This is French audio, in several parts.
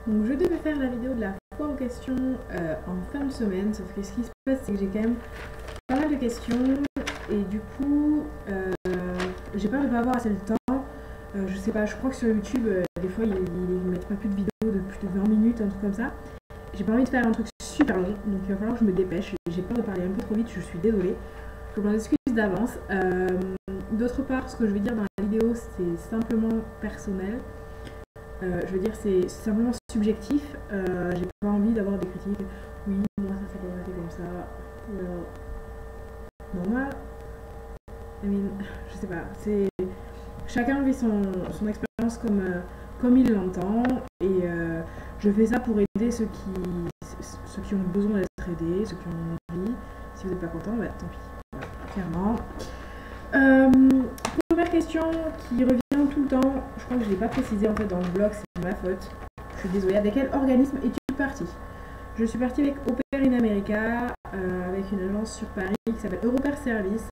Donc je devais faire la vidéo de la foire aux questions en fin de semaine, sauf que ce qui se passe c'est que j'ai quand même pas mal de questions et du coup j'ai peur de pas avoir assez de temps. Je sais pas, je crois que sur YouTube des fois ils mettent pas plus de vidéos de plus de 20 minutes, un truc comme ça. J'ai pas envie de faire un truc super long, donc il va falloir que je me dépêche. J'ai peur de parler un peu trop vite, je suis désolée. Je m'en excuse d'avance. D'autre part, ce que je vais dire dans la vidéo c'est simplement personnel. Je veux dire, c'est simplement subjectif. J'ai pas envie d'avoir des critiques. Oui, moi ça s'est pas passé comme ça. Normal. I mean, je sais pas. C'est chacun vit son expérience comme il l'entend. Et je fais ça pour aider ceux qui ont besoin d'être aidés, ceux qui ont envie. Si vous n'êtes pas content, bah tant pis. Voilà, clairement. Première question qui revient tout le temps, je crois que je ne l'ai pas précisé en fait dans le blog, c'est ma faute. Je suis désolée. Avec quel organisme es-tu partie? Je suis partie avec Au Pair in America, avec une agence sur Paris qui s'appelle Europair Service.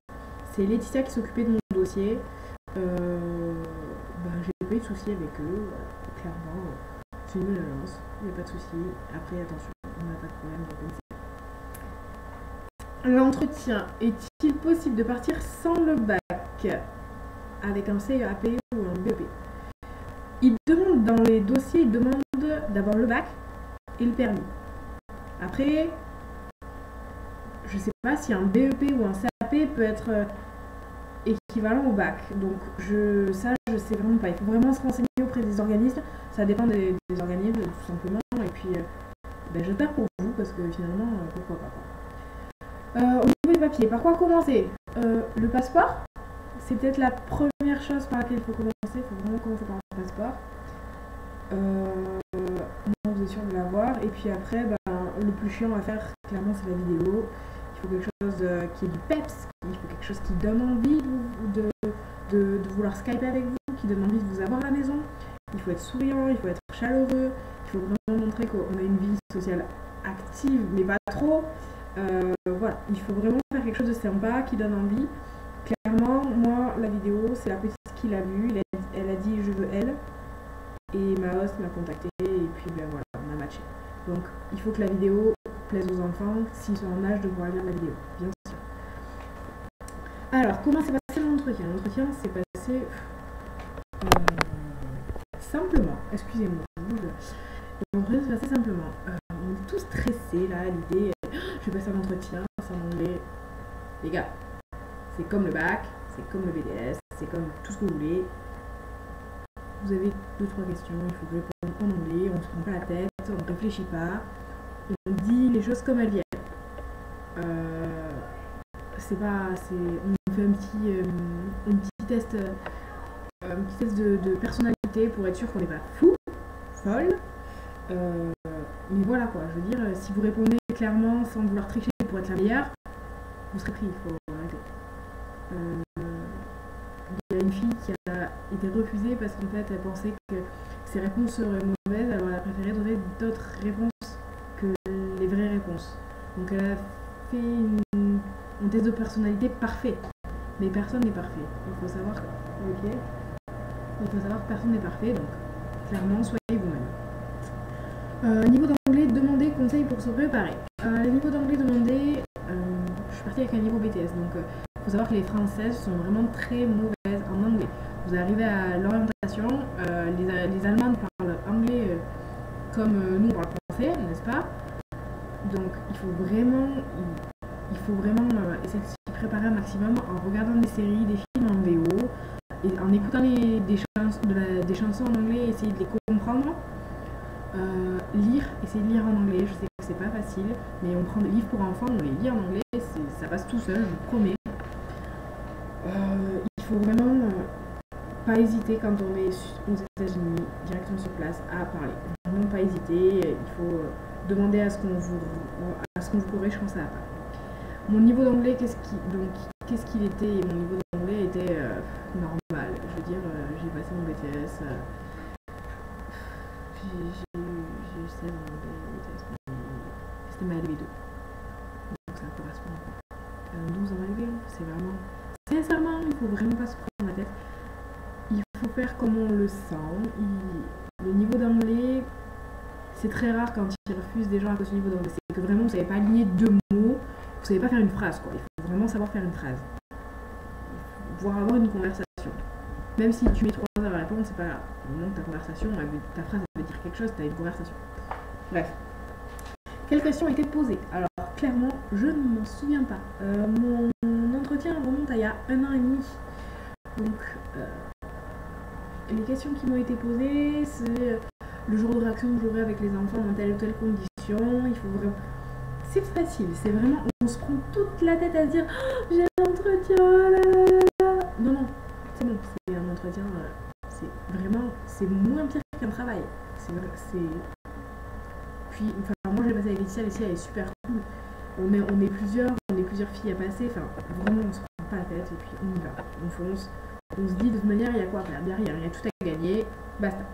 C'est Laetitia qui s'occupait de mon dossier. J'ai pas eu de soucis avec eux, clairement. C'est une bonne agence, il n'y a pas de soucis. Après, attention, on n'a pas de problème de penser. L'entretien, est-il possible de partir sans le bac avec un CEAP ou un BEP? Ils demandent dans les dossiers, ils demandent d'avoir le bac et le permis. Après, je sais pas si un BEP ou un CAP peut être équivalent au bac. Donc je sais vraiment pas. Il faut vraiment se renseigner auprès des organismes. Ça dépend des organismes tout simplement. Et puis j'espère pour vous parce que finalement pourquoi pas. Au niveau des papiers, par quoi commencer? Le passeport, c'est peut-être la première chose par laquelle il faut commencer. Il faut vraiment commencer par le passeport. Vous êtes sûr de l'avoir. Et puis après, le plus chiant à faire, clairement, c'est la vidéo. Il faut quelque chose qui est du peps. Il faut quelque chose qui donne envie de vouloir skyper avec vous, qui donne envie de vous avoir à la maison. Il faut être souriant, il faut être chaleureux. Il faut vraiment montrer qu'on a une vie sociale active, mais pas trop. Voilà, il faut vraiment faire quelque chose de sympa, qui donne envie. Clairement, moi, la vidéo, c'est la petite qui l'a vue. Elle a dit « je veux elle ». Et ma host m'a contacté et puis voilà, on a matché. Donc il faut que la vidéo plaise aux enfants s'ils sont en âge de pouvoir lire la vidéo, bien sûr. Alors, comment s'est passé l'entretien? L'entretien s'est passé simplement, excusez-moi. L'entretien s'est passé simplement. On est tous stressés là, à l'idée, je vais passer un entretien, c'est en anglais. Les gars, c'est comme le bac, c'est comme le BDS, c'est comme tout ce que vous voulez. Vous avez 2-3 questions, il faut répondre en anglais, on ne se prend pas la tête, on ne réfléchit pas, on dit les choses comme elles viennent. On fait un petit test, de personnalité pour être sûr qu'on n'est pas fou, folle. Mais voilà quoi, je veux dire, si vous répondez clairement sans vouloir tricher pour être la meilleure, vous serez pris, il faut arrêter. Il y a une fille qui a été refusée parce qu'en fait elle pensait que ses réponses seraient mauvaises, alors elle a préféré donner d'autres réponses que les vraies réponses. Donc elle a fait un test de personnalité parfait, mais personne n'est parfait. Il faut savoir que personne n'est parfait, donc clairement soyez vous-même. Niveau d'anglais, demandez conseil pour se préparer. Le niveau d'anglais demandé, je suis partie avec un niveau BTS, donc il faut savoir que les Françaises sont vraiment très mauvaises en anglais. Vous arrivez à l'orientation, les Allemandes parlent anglais comme nous on parle français, n'est-ce pas? Donc il faut vraiment essayer de s'y préparer un maximum en regardant des séries, des films en VO, et en écoutant des chansons en anglais, essayer de les comprendre. Essayer de lire en anglais, je sais que c'est pas facile, mais on prend des livres pour enfants, on les lit en anglais, ça passe tout seul, je vous promets. Il faut vraiment pas hésiter quand on est aux États-Unis, directement sur place, à parler. Vraiment pas hésiter, il faut demander à ce qu'on vous corrige quand ça va pas. Mon niveau d'anglais, qu'est-ce qu'il était? Mon niveau d'anglais était normal. Je veux dire, j'ai passé mon BTS. J'ai eu 16 en anglais, BTS, mais c'était ma LV2. Donc ça correspond à 12 en LV1. C'est vraiment... Sincèrement, il faut vraiment pas se prendre la tête. Il faut faire comme on le sent. Le niveau d'anglais, c'est très rare quand ils refusent des gens à cause du niveau d'anglais. C'est que vraiment, vous savez pas aligner 2 mots, vous savez pas faire une phrase, quoi. Il faut vraiment savoir faire une phrase. Pouvoir avoir une conversation. Même si tu mets 3 heures à répondre, c'est pas grave. Au moment que ta conversation, ta phrase veut dire quelque chose, t'as une conversation. Bref. Quelle question a été posée? Alors, clairement, je ne m'en souviens pas. Mon entretien remonte à il y a 1 an et demi. Donc, les questions qui m'ont été posées, c'est le jour de réaction que j'aurai avec les enfants dans telle ou telle condition. Il faut vraiment... C'est facile, c'est vraiment... On se prend toute la tête à se dire oh, j'ai un entretien, Non, non, c'est bon, c'est un entretien... c'est vraiment... C'est moins pire qu'un travail. C'est... Puis, enfin, moi j'ai passé avec Laetitia, elle est super cool. On est plusieurs filles à passer, enfin, vraiment on se prend pas la tête et puis on y va. On fonce, on se dit de toute manière il y a quoi à faire, il y a rien, il y a tout à gagner, basta.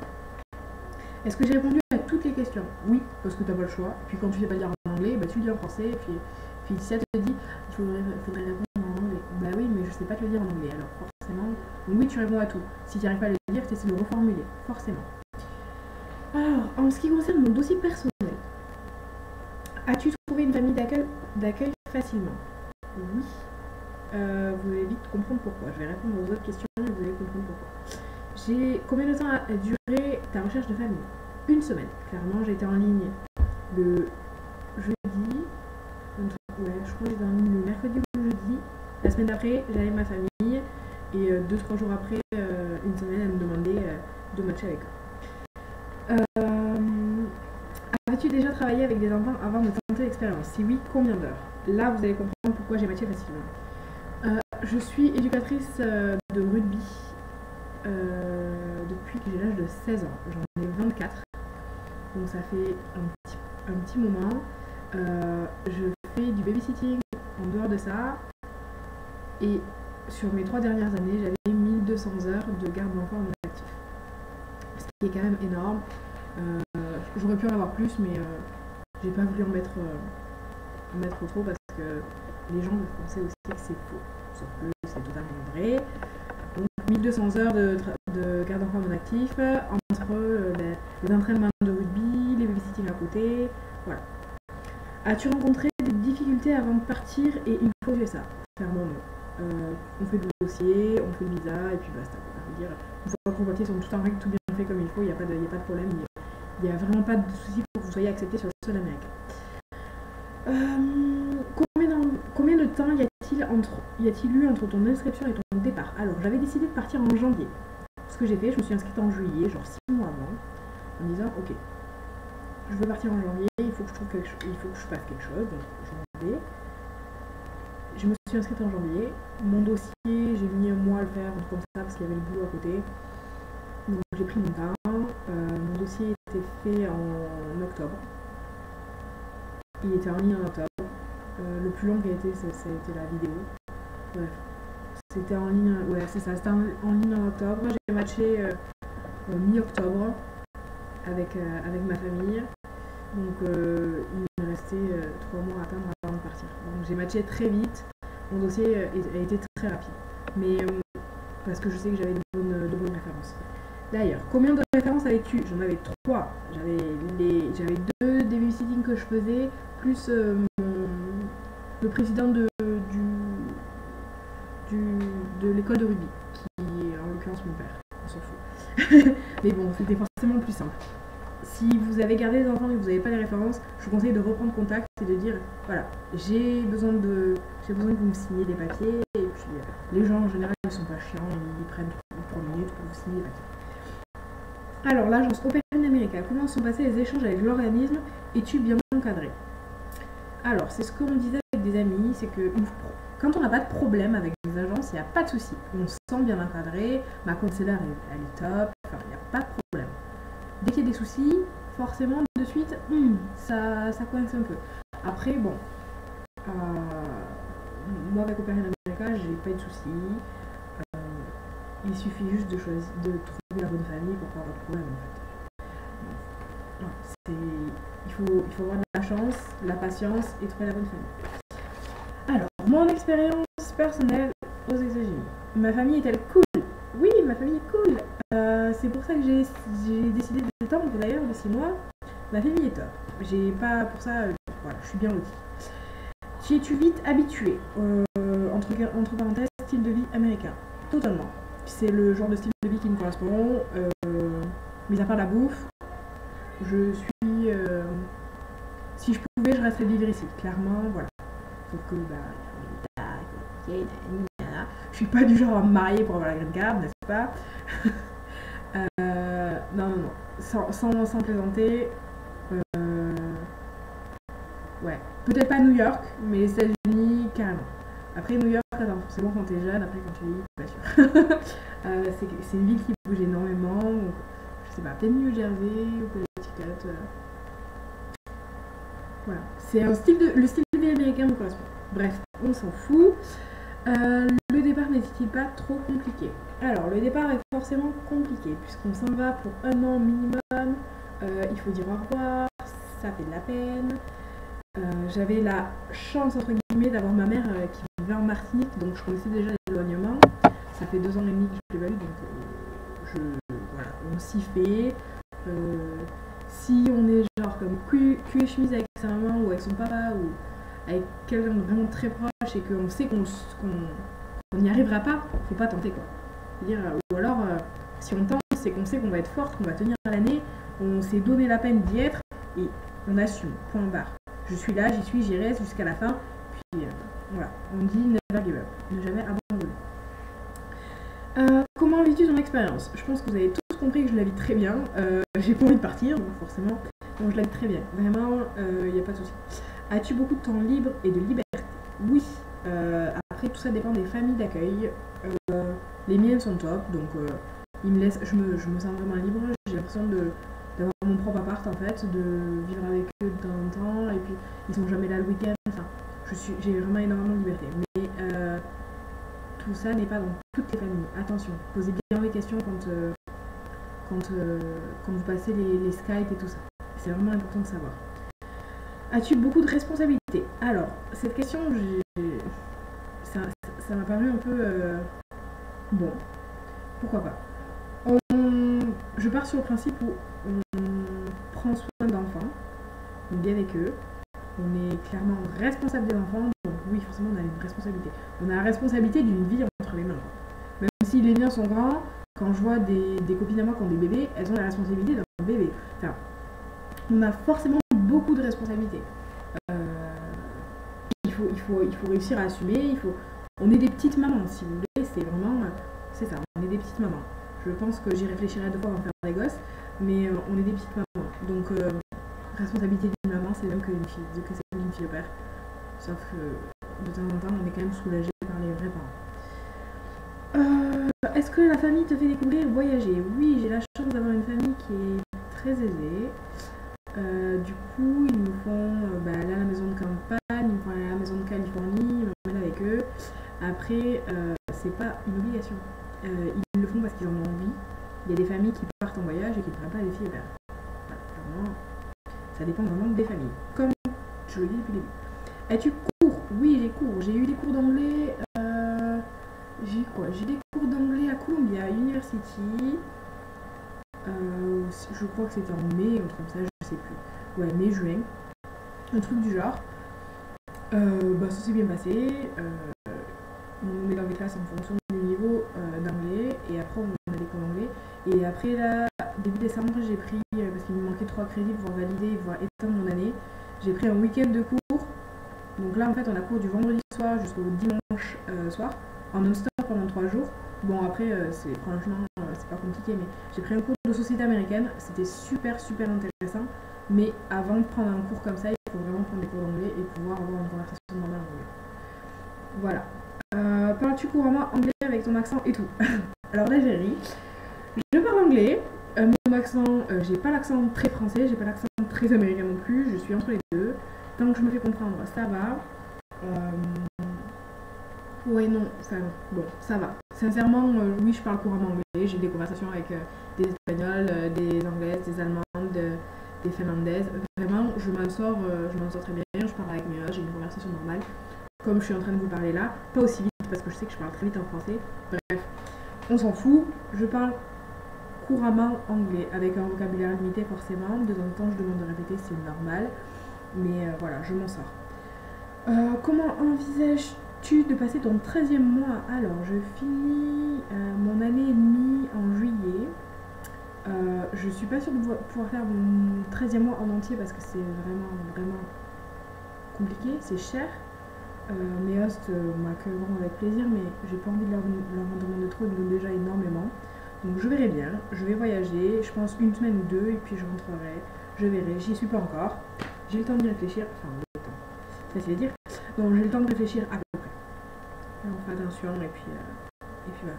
Est-ce que j'ai répondu à toutes les questions? Oui, parce que t'as pas le choix. Puis quand tu sais pas le dire en anglais, bah tu le dis en français, et puis Laetitia te dit il faudrait répondre en anglais. Bah oui, mais je sais pas te le dire en anglais, alors forcément. Donc oui, tu réponds à tout. Si tu n'arrives pas à le dire, tu essaies de le reformuler, forcément. Alors, en ce qui concerne mon dossier personnel, as-tu trouvé une famille d'accueil facilement? Oui. Vous allez vite comprendre pourquoi. Je vais répondre aux autres questions et vous allez comprendre pourquoi. Combien de temps a duré ta recherche de famille? 1 semaine. Clairement, j'ai été en ligne le jeudi. Ouais, je crois que j'étais en ligne le mercredi ou le jeudi. La semaine d'après, j'avais ma famille. Et 2-3 jours après, 1 semaine, elle me demandait de matcher avec eux. As-tu déjà travaillé avec des enfants avant de tenter l'expérience? Si oui, combien d'heures? Là, vous allez comprendre pourquoi j'ai matché facilement. Je suis éducatrice de rugby depuis que j'ai l'âge de 16 ans. J'en ai 24. Donc ça fait un petit moment. Je fais du babysitting en dehors de ça. Et sur mes 3 dernières années, j'avais 1200 heures de garde d'enfants en actif. Ce qui est quand même énorme. J'aurais pu en avoir plus, mais j'ai pas voulu en mettre trop parce que les gens vont penser aussi que c'est faux. Sauf que c'est totalement vrai. Donc 1200 heures de garde d'enfants en actif, entre les entraînements de rugby, les babysitting à côté, voilà. As-tu rencontré des difficultés avant de partir et il faut que ça? Clairement non. On fait le dossier, on fait le visa et puis basta. Je veux dire, une fois que vos papiers sont tout en règle, tout bien fait comme il faut, il n'y a pas de problème. Il n'y a vraiment pas de souci pour que vous soyez accepté sur le sol américain. Combien de temps y a-t-il eu entre ton inscription et ton départ? Alors, j'avais décidé de partir en janvier. Ce que j'ai fait, je me suis inscrite en juillet, genre 6 mois avant, en me disant, ok, je veux partir en janvier, il faut que je fasse quelque chose, donc janvier. Je me suis inscrite en janvier. Mon dossier, j'ai mis 1 mois à le faire, comme ça, parce qu'il y avait le boulot à côté. Donc j'ai pris mon temps. Mon dossier était fait en octobre. Il était en ligne en octobre. Le plus long qui a été, ça a été la vidéo. Bref. C'était en ligne, ouais, c'est ça, c'était en ligne en octobre. J'ai matché mi-octobre avec ma famille. Donc il me restait 3 mois à attendre avant de partir. Donc j'ai matché très vite. Mon dossier a été très rapide. Mais parce que je sais que j'avais de bonnes références. D'ailleurs, combien de références avais-tu? J'en avais 3. J'avais 2 des babysitting que je faisais, plus le président de l'école de rugby, qui est en l'occurrence mon père. On s'en fout. Mais bon, c'était forcément plus simple. Si vous avez gardé les enfants et que vous n'avez pas les références, je vous conseille de reprendre contact et de dire voilà, j'ai besoin que vous me signiez des papiers. Et puis les gens en général ils sont pas chiants, ils prennent 3 minutes pour vous signer des papiers. Alors l'agence Open America, comment sont passés les échanges avec l'organisme? Es-tu bien encadré? Alors c'est ce qu'on disait avec des amis, c'est que quand on n'a pas de problème avec les agences, il n'y a pas de souci. On se sent bien encadré, ma conseillère elle est top, enfin il n'y a pas de problème. Dès qu'il y a des soucis, forcément, de suite, ça coince un peu. Après, bon, moi avec Open America, j'ai pas eu de soucis. Il suffit juste de trouver la bonne famille pour pas avoir de problème, en fait. Il faut avoir de la chance, de la patience et trouver la bonne famille. Alors, mon expérience personnelle aux États-Unis. Ma famille est-elle cool? Oui, ma famille est cool. C'est pour ça que j'ai décidé de tendre d'ailleurs de 6 mois. Ma famille est top. J'ai pas pour ça, voilà, je suis bien lotie. T'y es-tu vite habitué entre parenthèses, style de vie américain. Totalement. C'est le genre de style de vie qui me correspond. Mis à part la bouffe, je suis... si je pouvais, je resterais vivre ici. Clairement, voilà. Sauf que, je suis pas du genre à me marier pour avoir la green card, n'est-ce pas? Non. Sans plaisanter. Ouais. Peut-être pas New York, mais les États-Unis, carrément. Après, New York, c'est bon quand t'es jeune, après quand tu vis, pas sûr. C'est une ville qui bouge énormément. Donc, je sais pas, peut-être New Jersey ou Connecticut. Voilà. C'est le style de vie américain me correspond. Bref, on s'en fout. Le départ n'est-il pas trop compliqué? Alors, le départ est forcément compliqué, puisqu'on s'en va pour 1 an minimum. Il faut dire au revoir, ça fait de la peine. J'avais la chance, entre guillemets, d'avoir ma mère qui vivait en Martinique, donc je connaissais déjà l'éloignement. Ça fait 2 ans et demi que je l'ai pas eu, donc voilà, on s'y fait. Si on est genre comme cul et chemise avec sa maman ou avec son papa ou avec quelqu'un de vraiment très proche et qu'on sait qu'on n'y arrivera pas, faut pas tenter quoi. C'est-à-dire, ou alors, si on tente, c'est qu'on sait qu'on va être forte, qu'on va tenir l'année, on s'est donné la peine d'y être et on assume, point barre. Je suis là, j'y suis, j'y reste jusqu'à la fin. Puis voilà, on dit never give up, ne jamais abandonner. Comment vis-tu ton expérience? Je pense que vous avez tous compris que je la vis très bien. J'ai pas envie de partir, donc forcément, donc je la vis très bien. Vraiment, il n'y a pas de souci. As-tu beaucoup de temps libre et de liberté? Oui. Après, tout ça dépend des familles d'accueil. Les miennes sont top, donc ils me laissent, je me sens vraiment libre. J'ai l'impression d'avoir mon propre appart en fait, de vivre avec eux de temps en temps, et puis ils sont jamais là le week-end. Enfin, j'ai vraiment énormément de liberté. Mais tout ça n'est pas dans toutes les familles. Attention, posez bien les questions quand vous passez les Skype et tout ça. C'est vraiment important de savoir. As-tu beaucoup de responsabilités? Alors, cette question, ça m'a paru un peu... bon, pourquoi pas. Je pars sur le principe où on prend soin d'enfants, on vit avec eux, on est clairement responsable des enfants, donc oui, forcément, on a une responsabilité. On a la responsabilité d'une vie entre les mains. Même si les miens sont grands, quand je vois des copines à moi qui ont des bébés, elles ont la responsabilité d'un bébé. Enfin, on a forcément beaucoup de responsabilités. Il faut réussir à assumer, on est des petites mamans, si vous voulez, c'est ça, on est des petites mamans. Je pense que j'y réfléchirai 2 fois avant de faire des gosses, mais on est des petites mamans. Donc, responsabilité d'une maman, c'est même que celle d'une fille au père. Sauf que de temps en temps, on est quand même soulagé par les vrais parents. Est-ce que la famille te fait découvrir voyager? Oui, j'ai la chance d'avoir une famille qui est très aisée. Du coup, ils nous font aller à la maison de campagne, ils me font aller à la maison de Californie, ils m'emmènent avec eux. Après, c'est pas une obligation. Ils le font parce qu'ils en ont envie. Il y a des familles qui partent en voyage et qui ne prennent pas les filles au père. Voilà, vraiment, ça dépend vraiment des familles. Comme je le dis depuis le début. As-tu cours? Oui, j'ai cours. J'ai eu des cours d'anglais. J'ai des cours d'anglais à Columbia University. Je crois que c'était en mai, un truc comme ça, je sais plus. Ouais, mai, juin. Un truc du genre. Ça s'est bien passé. On met dans les classes en fonction du niveau d'anglais. Et après, on a des cours d'anglais. Et après, là, début décembre, j'ai pris, parce qu'il me manquait 3 crédits pour valider et pouvoir éteindre mon année, j'ai pris un week-end de cours. Donc là, en fait, on a cours du vendredi soir jusqu'au dimanche soir, en non-stop pendant 3 jours. Bon, après, franchement, c'est pas compliqué, mais j'ai pris un cours de société américaine. C'était super intéressant. Mais avant de prendre un cours comme ça, il faut vraiment prendre des cours d'anglais et pouvoir avoir une conversation normale en anglais. Voilà. Parles-tu couramment anglais avec ton accent et tout? Alors là, j'ai ri. Je parle anglais. Mon accent, j'ai pas l'accent très français, j'ai pas l'accent très américain non plus. Je suis entre les deux. Tant que je me fais comprendre, ça va. Ouais, non, ça va. Sincèrement, oui, je parle couramment anglais. J'ai des conversations avec des Espagnols, des Anglaises, des Allemandes, des Finlandaises. Vraiment, je m'en sors très bien. Je parle avec mes j'ai une conversation normale. Comme je suis en train de vous parler là. Pas aussi vite, parce que je sais que je parle très vite en français. Bref, on s'en fout. Je parle couramment anglais, avec un vocabulaire limité forcément. De temps en temps, je demande de répéter, c'est normal. Mais voilà, je m'en sors. Comment envisages-tu de passer ton 13e mois? Alors, je finis mon année et demie en juillet. Je suis pas sûre de pouvoir faire mon 13e mois en entier parce que c'est vraiment compliqué, c'est cher. Mes hosts m'accueilleront avec plaisir, mais j'ai pas envie de leur en demander trop, ils me donnent déjà énormément. Donc je verrai bien, je vais voyager, je pense une semaine ou deux, et puis je rentrerai, je verrai, j'y suis pas encore. J'ai le temps d'y réfléchir, enfin le temps, c'est facile à dire. Donc j'ai le temps de réfléchir à peu près. Et on fait attention, et puis voilà.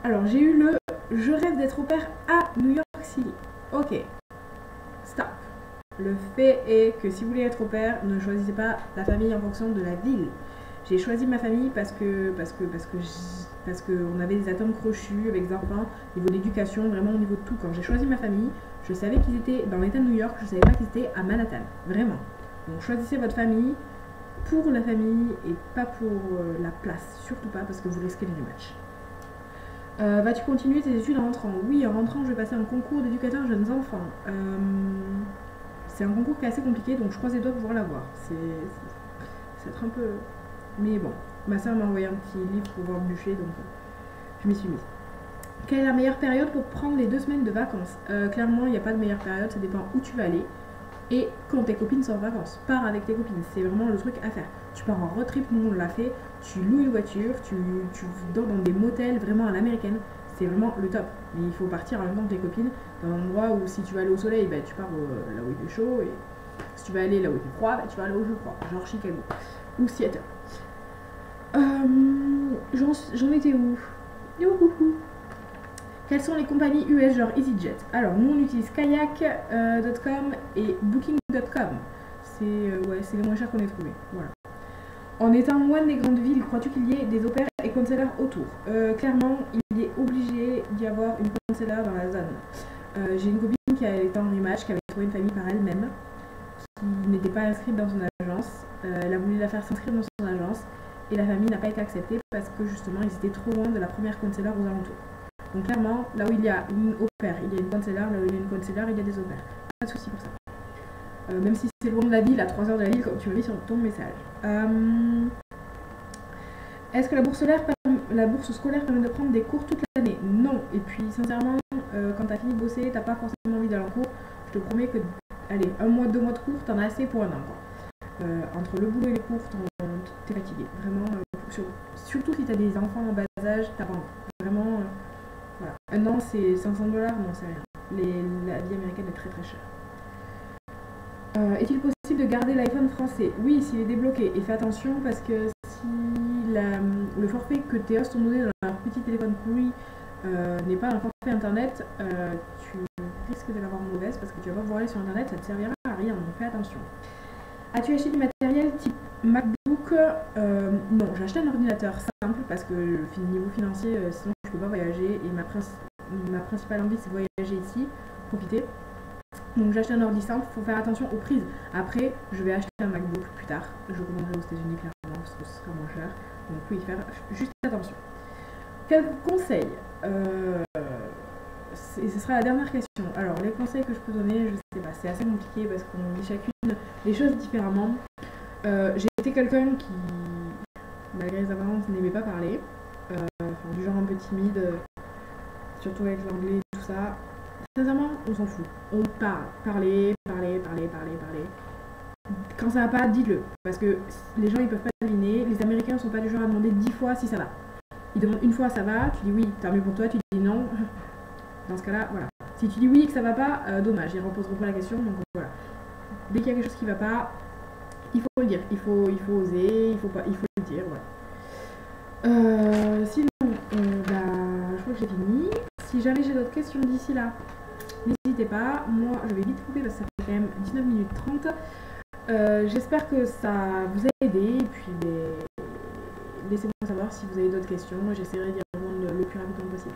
Alors j'ai eu le je rêve d'être au pair à New York City. Ok, stop. Le fait est que si vous voulez être au pair, ne choisissez pas la famille en fonction de la ville. J'ai choisi ma famille parce que on avait des atomes crochus avec des enfants, niveau d'éducation, vraiment au niveau de tout. Quand j'ai choisi ma famille, je savais qu'ils étaient dans l'état de New York, je ne savais pas qu'ils étaient à Manhattan, vraiment. Donc choisissez votre famille pour la famille et pas pour la place, surtout pas parce que vous risquez les rematchs. Vas-tu continuer tes études en rentrant? Oui, en rentrant, je vais passer un concours d'éducateur jeunes enfants. C'est un concours qui est assez compliqué, donc je croise les doigts pour pouvoir l'avoir. C'est être un peu... Mais bon, ma soeur m'a envoyé un petit livre pour voir le bûcher, donc je m'y suis mise. Quelle est la meilleure période pour prendre les 2 semaines de vacances? Clairement, il n'y a pas de meilleure période, ça dépend où tu vas aller. Et quand tes copines sont en vacances, pars avec tes copines, c'est vraiment le truc à faire. Tu pars en road trip, nous on l'a fait, tu loues une voiture, tu dors dans des motels vraiment à l'américaine, c'est vraiment le top. Mais il faut partir en même temps que tes copines, dans un endroit où si tu vas aller au soleil, bah, tu pars là où il fait chaud, et si tu vas aller là où il fait froid, bah, tu vas aller où il fait froid, genre Chicago ou Seattle. J'en étais où? Quelles sont les compagnies US genre EasyJet? Alors nous on utilise kayak.com et booking.com. C'est les moins chers qu'on ait trouvé. Voilà. En étant loin des grandes villes, crois-tu qu'il y ait des opéras et counselors autour? Clairement, il est obligé d'y avoir une counselor dans la zone. J'ai une copine qui était en rematch, qui avait trouvé une famille par elle-même, qui n'était pas inscrite dans son agence. Elle a voulu la faire s'inscrire dans son agence et la famille n'a pas été acceptée parce que justement ils étaient trop loin de la première counselor aux alentours. Donc clairement, là où il y a une au pair, il y a une counselor, là où il y a une counselor, il y a des au pairs. Pas de souci pour ça. Même si c'est loin de la ville, à 3 heures de la ville, comme tu m'as mis sur ton message. Est-ce que la bourse scolaire permet de prendre des cours toute l'année? Non. Et puis sincèrement, quand t'as fini de bosser, t'as pas forcément envie d'aller en cours. Je te promets que, allez, 1 mois, 2 mois de cours, t'en as assez pour un an, quoi. Entre le boulot et les cours, t'es fatigué. Vraiment, surtout si t'as des enfants en bas âge, t'as pas envie. Vraiment, voilà. Un an, c'est 500 $, non, c'est rien. La vie américaine est très très chère. Est-il possible de garder l'iPhone français? Oui, s'il est débloqué. Et fais attention parce que si le forfait que tes hosts ont donné dans leur petit téléphone pourri n'est pas un forfait internet, tu risques de l'avoir mauvaise parce que tu vas pas pouvoir aller sur internet, ça ne te servira à rien, donc fais attention. As-tu acheté du matériel type MacBook? Non, j'ai acheté un ordinateur simple parce que niveau financier, sinon je peux pas voyager et ma principale envie c'est de voyager ici, profiter. Donc j'ai acheté un ordi simple, il faut faire attention aux prises. Après, je vais acheter un MacBook plus tard. Je commanderai aux États-Unis clairement parce que ce sera moins cher. Donc oui, faire juste attention. Quel conseil? Ce sera la dernière question. Alors les conseils que je peux donner, je sais pas, c'est assez compliqué parce qu'on dit chacune les choses différemment. J'ai été quelqu'un qui, malgré les apparences, n'aimait pas parler. Du genre un peu timide, surtout avec l'anglais et tout ça. Sincèrement, on s'en fout. On parle. Parler. Quand ça va pas, dites-le. Parce que les gens, ils peuvent pas deviner. Les Américains sont pas du genre à demander 10 fois si ça va. Ils demandent une fois ça va, tu dis oui, tant mieux pour toi, tu dis non. Dans ce cas-là, voilà. Si tu dis oui et que ça va pas, dommage, ils reposeront pas la question. Donc voilà. Dès qu'il y a quelque chose qui va pas, il faut le dire. Il faut oser, il faut le dire, voilà. Sinon, je crois que j'ai fini. Si jamais j'ai d'autres questions d'ici là, n'hésitez pas. Moi, je vais vite couper parce que ça fait quand même 19 minutes 30. J'espère que ça vous a aidé. Et puis, laissez-moi savoir si vous avez d'autres questions. Moi, j'essaierai d'y répondre le plus rapidement possible.